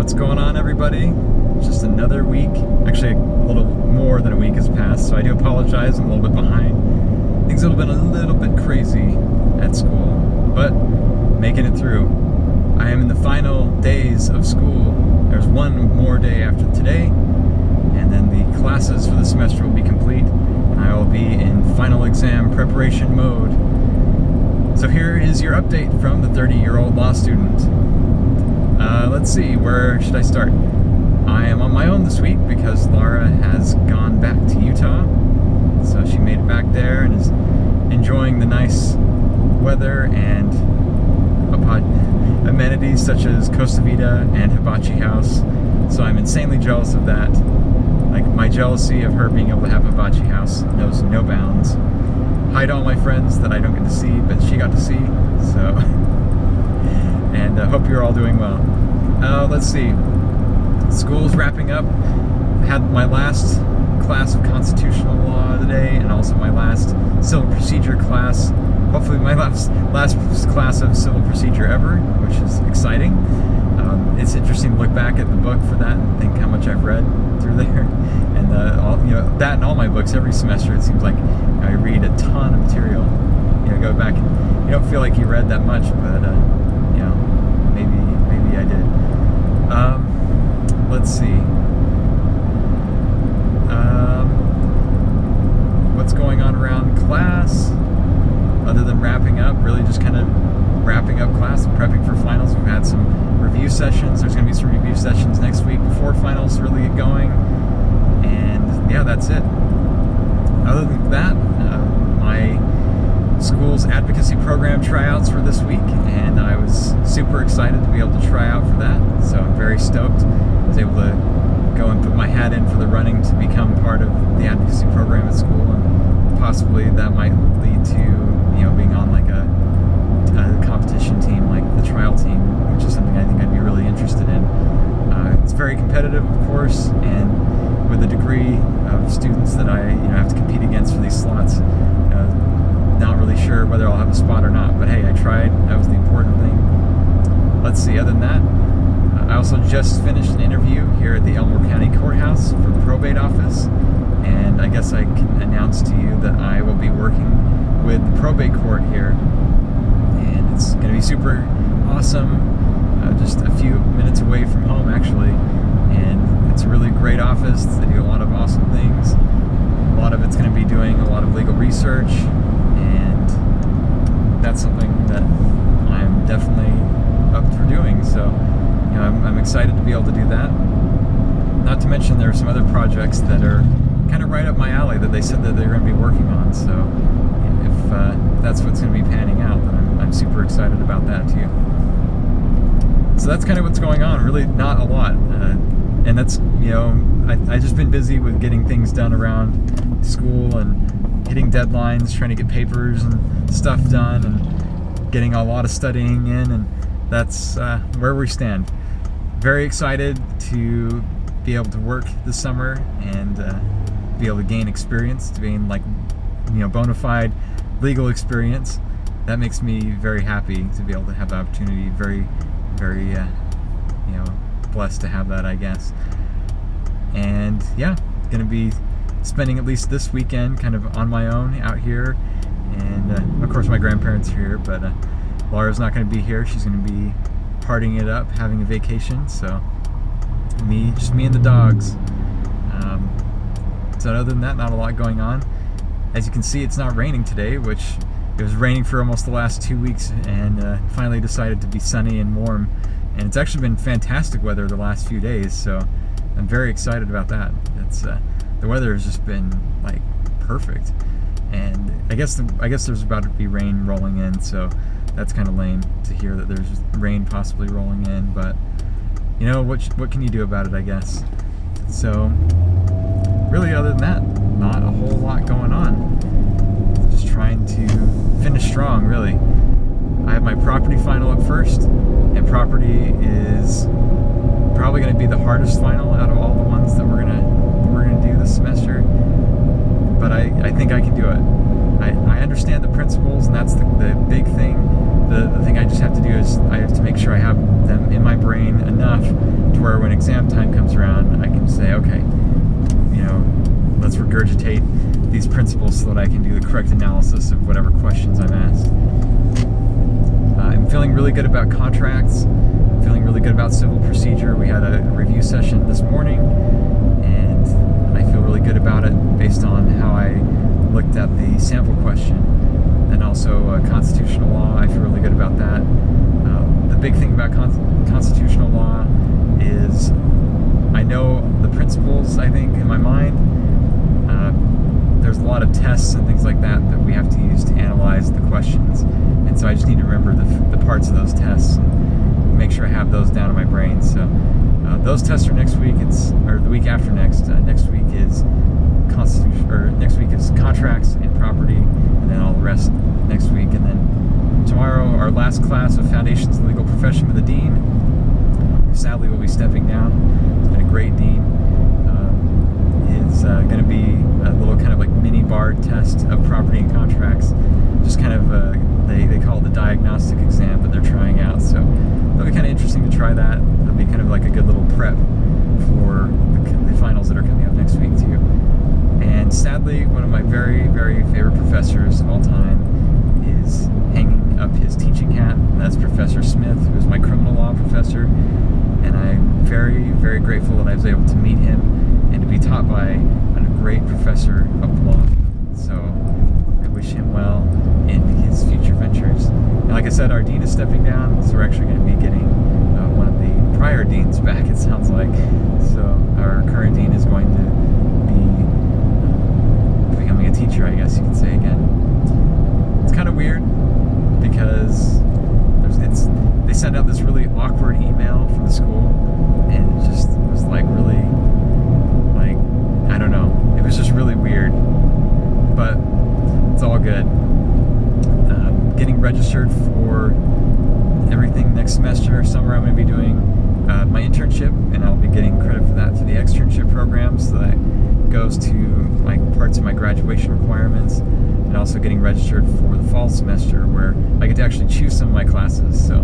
What's going on, everybody? Just another week. Actually, a little more than a week has passed, so I do apologize. I'm a little bit behind. Things have been a little bit crazy at school, but making it through. I am in the final days of school. There's one more day after today, and then the classes for the semester will be complete, and I will be in final exam preparation mode. So here is your update from the 30-year-old law student. Let's see, where should I start? I am on my own this week because Laura has gone back to Utah. So she made it back there and is enjoying the nice weather and amenities such as Costa Vida and Hibachi House. So I'm insanely jealous of that. Like, my jealousy of her being able to have Hibachi House knows no bounds. Hi to all my friends that I don't get to see, but she got to see. So, and hope you're all doing well. Let's see. School's wrapping up. Had my last class of constitutional law today, and also my last civil procedure class. Hopefully my last class of civil procedure ever, which is exciting. It's interesting to look back at the book for that and think how much I've read through there. And that and all my books every semester, it seems like I read a ton of material. Go back and you don't feel like you read that much, but maybe I did. Let's see. What's going on around class? Other than wrapping up, really just kind of wrapping up class and prepping for finals. We've had some review sessions. There's going to be some review sessions next week before finals really get going. And yeah, that's it. Other than that, my school's advocacy program tryouts were this week, and I was super excited to be able to try out for that. So I'm very stoked. I was able to go and put my hat in for the running to become part of the advocacy program at school, and possibly that might lead to being on like a competition team, like the trial team, which is something I think I'd be really interested in. It's very competitive, of course, and with the degree of students that I have to compete against for these slots, not really sure whether I'll have a spot or not. But hey, I tried. That was the important thing. Let's see. Other than that, I also just finished an interview here at the Elmore County Courthouse for the probate office, and I guess I can announce to you that I will be working with the probate court here, and it's going to be super awesome. Just a few minutes away from home, actually, and it's a really great office. They do a lot of awesome things. A lot of it's going to be doing a lot of legal research, and that's something that I'm definitely up for doing. So, I'm excited to be able to do that. Not to mention there are some other projects that are kind of right up my alley that they said that they're going to be working on. So, if that's what's going to be panning out, then I'm super excited about that too. So that's kind of what's going on. Really not a lot. And that's, I've just been busy with getting things done around school and hitting deadlines, trying to get papers and stuff done, and getting a lot of studying in, and that's where we stand. Very excited to be able to work this summer and be able to gain experience, to gain bona fide legal experience. That makes me very happy to be able to have the opportunity. Very, very, blessed to have that, I guess. And yeah, gonna be spending at least this weekend kind of on my own out here, and of course my grandparents are here, but Laura's not going to be here. She's going to be partying it up, having a vacation. So just me and the dogs. So other than that, not a lot going on. As you can see, it's not raining today, which it was raining for almost the last 2 weeks, and finally decided to be sunny and warm. And it's actually been fantastic weather the last few days, so I'm very excited about that. It's the weather has just been like perfect, and I guess there's about to be rain rolling in, so that's kind of lame to hear that there's rain possibly rolling in, but what can you do about it, I guess. So really, other than that, not a whole lot going on. Just trying to finish strong, really. I have my property final up first, and property is probably going to be the hardest final out of all the ones that we're gonna do this semester. But I think I can do it. I understand the principles, and that's the big thing. The thing I just have to do is I have to make sure I have them in my brain enough to where when exam time comes around, I can say, okay, you know, let's regurgitate these principles so that I can do the correct analysis of whatever questions I'm asked. I'm feeling really good about contracts, feeling really good about civil procedure. We had a review session this morning, and I feel really good about it based on how I looked at the sample question. And also constitutional law, I feel really good about that. The big thing about constitutional law is I know the principles, I think, in my mind. There's a lot of tests and things like that that we have to use to analyze the questions. And so I just need to remember the parts of those tests and make sure I have those down in my brain. So those tests are next week, or the week after next. Next week is contracts and property, and then all the rest next week. And then tomorrow, our last class of Foundations of the Legal Profession with the Dean, who sadly will be stepping down. He's been a great dean. Is going to be a little kind of like mini bar test of property and contracts. Just kind of, they call it the diagnostic exam that they're trying out. So it'll be kind of interesting to try that. It'll be kind of like a good little prep for the finals that are coming up next week too. And sadly, one of my very, very favorite professors of all time is hanging up his teaching hat, and that's Professor Smith, who is my criminal law professor. And I'm very, very grateful that I was able to meet him and to be taught by a great professor of law. So I wish him well in his future ventures. And like I said, our dean is stepping down, so we're actually going to be getting one of the prior deans back, it sounds like. So our current dean is going to be becoming a teacher, I guess you could say, again. It's kind of weird because they sent out this really awkward email from the school, and it just was like really, like, I don't know, it was just really weird, but it's all good. Getting registered for everything next semester. Summer I'm going to be doing my internship, and I'll be getting credit for that through the externship program, so that goes to like parts of my graduation requirements, and also getting registered for the fall semester where I get to actually choose some of my classes. So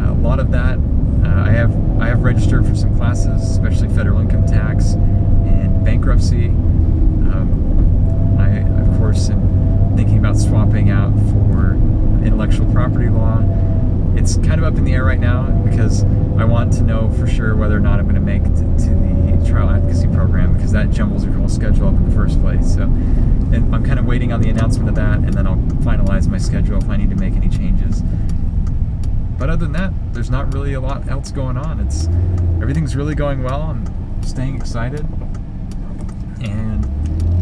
a lot of that, I have registered for some classes, especially federal income tax and bankruptcy. I of course am thinking about swapping out for intellectual property law. It's kind of up in the air right now because I want to know for sure whether or not I'm going to make it to the trial advocacy program, because that jumbles your whole schedule up in the first place. So, and I'm kind of waiting on the announcement of that, and then I'll finalize my schedule if I need to make any changes. But other than that, there's not really a lot else going on. Everything's really going well. I'm staying excited, and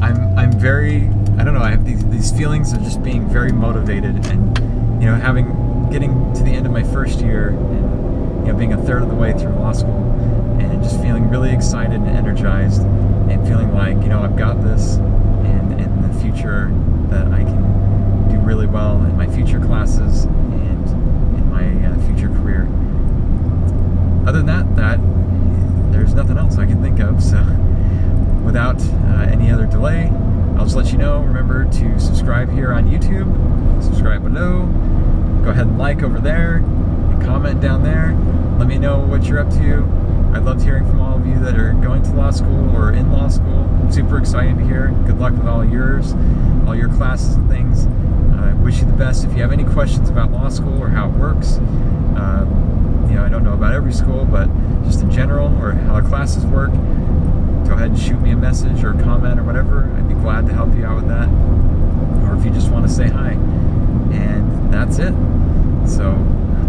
I'm very, I don't know, I have these feelings of just being very motivated, and you know, getting to the end of my first year, and you know, being a third of the way through law school, and just feeling really excited and energized, and feeling like, you know, I've got this, and in the future that I can do really well in my future classes and in my future career. Other than that, there's nothing else I can think of. So without any other delay, I'll just let you know, remember to subscribe here on YouTube, subscribe below, go ahead and like over there, and comment down there. Let me know what you're up to. I loved hearing from all of you that are going to law school or in law school. I'm super excited to hear. Good luck with all your classes and things. I wish you the best. If you have any questions about law school or how it works, you know, I don't know about every school, but just in general, or how the classes work, go ahead and shoot me a message or a comment or whatever. I'd be glad to help you out with that. Or if you just want to say hi. And that's it. So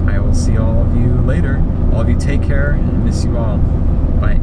I will see all of you later. All of you take care, and I miss you all. Bye.